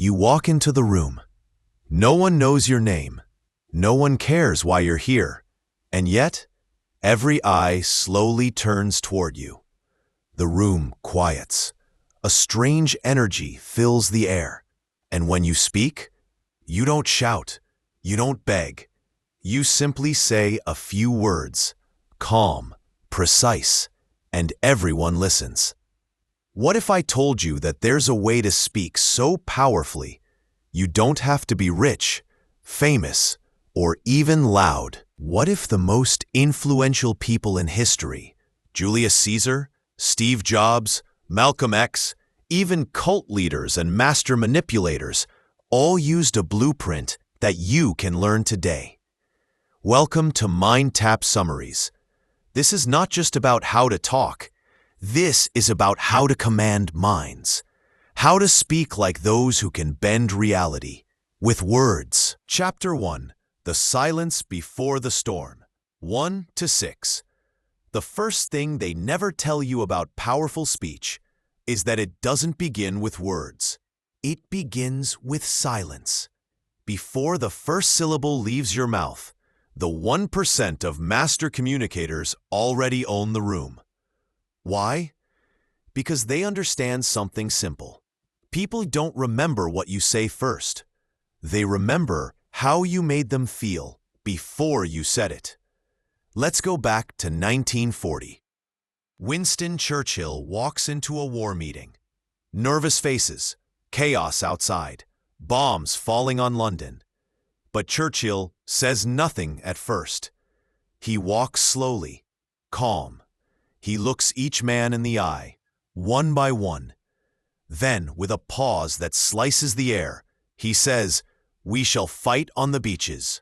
You walk into the room. No one knows your name. No one cares why you're here. And yet, every eye slowly turns toward you. The room quiets. A strange energy fills the air. And when you speak, you don't shout. You don't beg. You simply say a few words, calm, precise, and everyone listens. What if I told you that there's a way to speak so powerfully, you don't have to be rich, famous, or even loud? What if the most influential people in history, Julius Caesar, Steve Jobs, Malcolm X, even cult leaders and master manipulators, all used a blueprint that you can learn today? Welcome to Mind Tap Summaries. This is not just about how to talk. This is about how to command minds. How to speak like those who can bend reality with words. Chapter 1. The Silence Before the Storm. 1 to 6. The first thing they never tell you about powerful speech is that it doesn't begin with words. It begins with silence. Before the first syllable leaves your mouth, the 1% of master communicators already own the room. Why? Because they understand something simple. People don't remember what you say first. They remember how you made them feel before you said it. Let's go back to 1940. Winston Churchill walks into a war meeting. Nervous faces, chaos outside, bombs falling on London. But Churchill says nothing at first. He walks slowly, calm. He looks each man in the eye, one by one. Then, with a pause that slices the air, he says, "We shall fight on the beaches."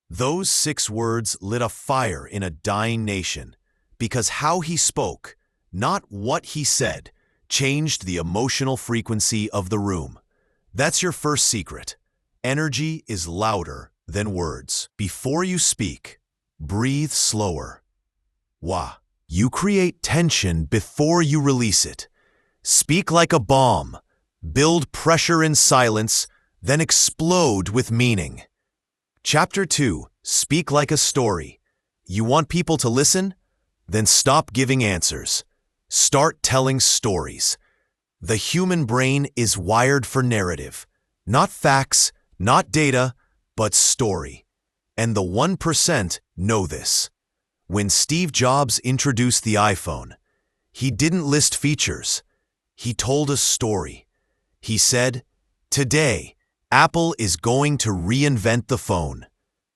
Those 6 words lit a fire in a dying nation, because how he spoke, not what he said, changed the emotional frequency of the room. That's your first secret. Energy is louder than words. Before you speak, breathe slower. Wah. You create tension before you release it. Speak like a bomb. Build pressure in silence, then explode with meaning. Chapter 2. Speak like a story. You want people to listen? Then stop giving answers. Start telling stories. The human brain is wired for narrative. Not facts, not data, but story. And the 1% know this. When Steve Jobs introduced the iPhone, he didn't list features. He told a story. He said, "Today, Apple is going to reinvent the phone."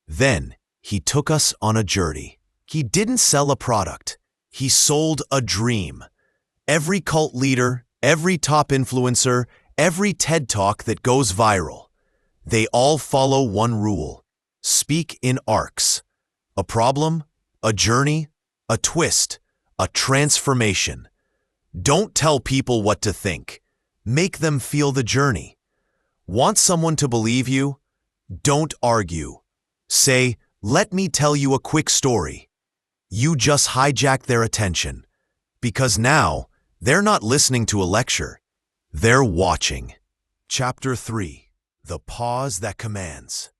Then, he took us on a journey. He didn't sell a product. He sold a dream. Every cult leader, every top influencer, every TED Talk that goes viral, they all follow one rule. Speak in arcs. A problem, a journey, a twist, a transformation. Don't tell people what to think. Make them feel the journey. Want someone to believe you? Don't argue. Say, "Let me tell you a quick story." You just hijack their attention. Because now, they're not listening to a lecture. They're watching. Chapter 3. The Pause That Commands.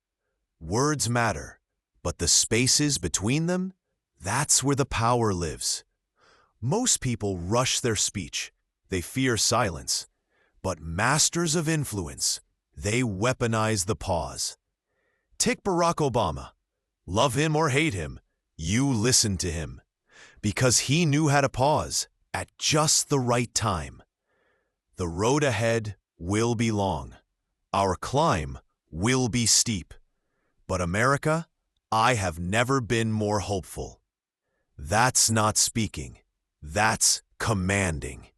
Words matter, but the spaces between them? That's where the power lives. Most people rush their speech. They fear silence. But masters of influence, they weaponize the pause. Take Barack Obama. Love him or hate him, you listen to him. Because he knew how to pause at just the right time. The road ahead will be long. Our climb will be steep. But America, I have never been more hopeful. That's not speaking. That's commanding.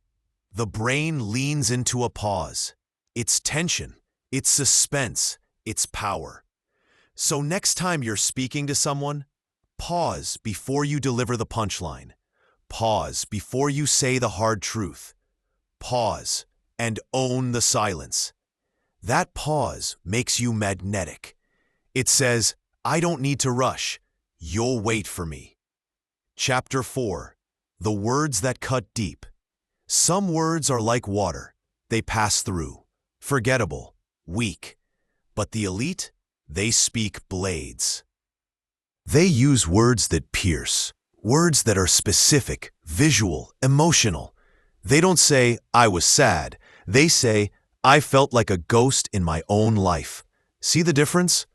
The brain leans into a pause. It's tension. It's suspense. It's power. So next time you're speaking to someone, pause before you deliver the punchline. Pause before you say the hard truth. Pause and own the silence. That pause makes you magnetic. It says, "I don't need to rush. You'll wait for me." Chapter 4. The Words That Cut Deep. Some words are like water. They pass through. Forgettable. weak. But the elite, they speak blades. They use words that pierce, words that are specific, visual, emotional. They don't say, I was sad. They say, I felt like a ghost in my own life. See the difference?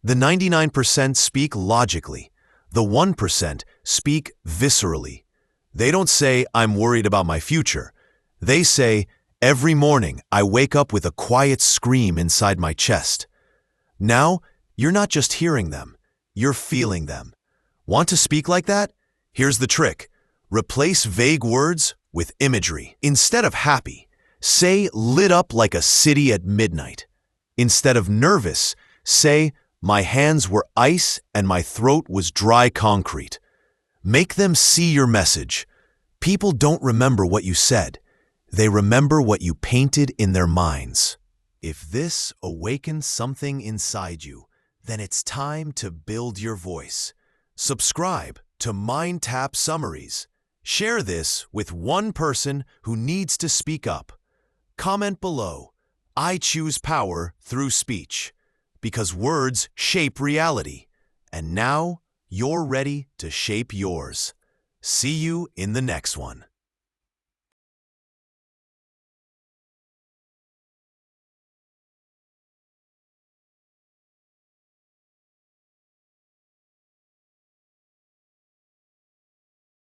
The 99% speak logically. The 1% speak viscerally. They don't say, I'm worried about my future. They say, every morning I wake up with a quiet scream inside my chest. Now, you're not just hearing them, you're feeling them. Want to speak like that? Here's the trick. Replace vague words with imagery. Instead of happy, say lit up like a city at midnight. Instead of nervous, say my hands were ice and my throat was dry concrete. Make them see your message. People don't remember what you said. They remember what you painted in their minds. If this awakens something inside you, then it's time to build your voice. Subscribe to Mind Tap Summaries. Share this with one person who needs to speak up. Comment below, I choose power through speech, because words shape reality. And now you're ready to shape yours. See you in the next one.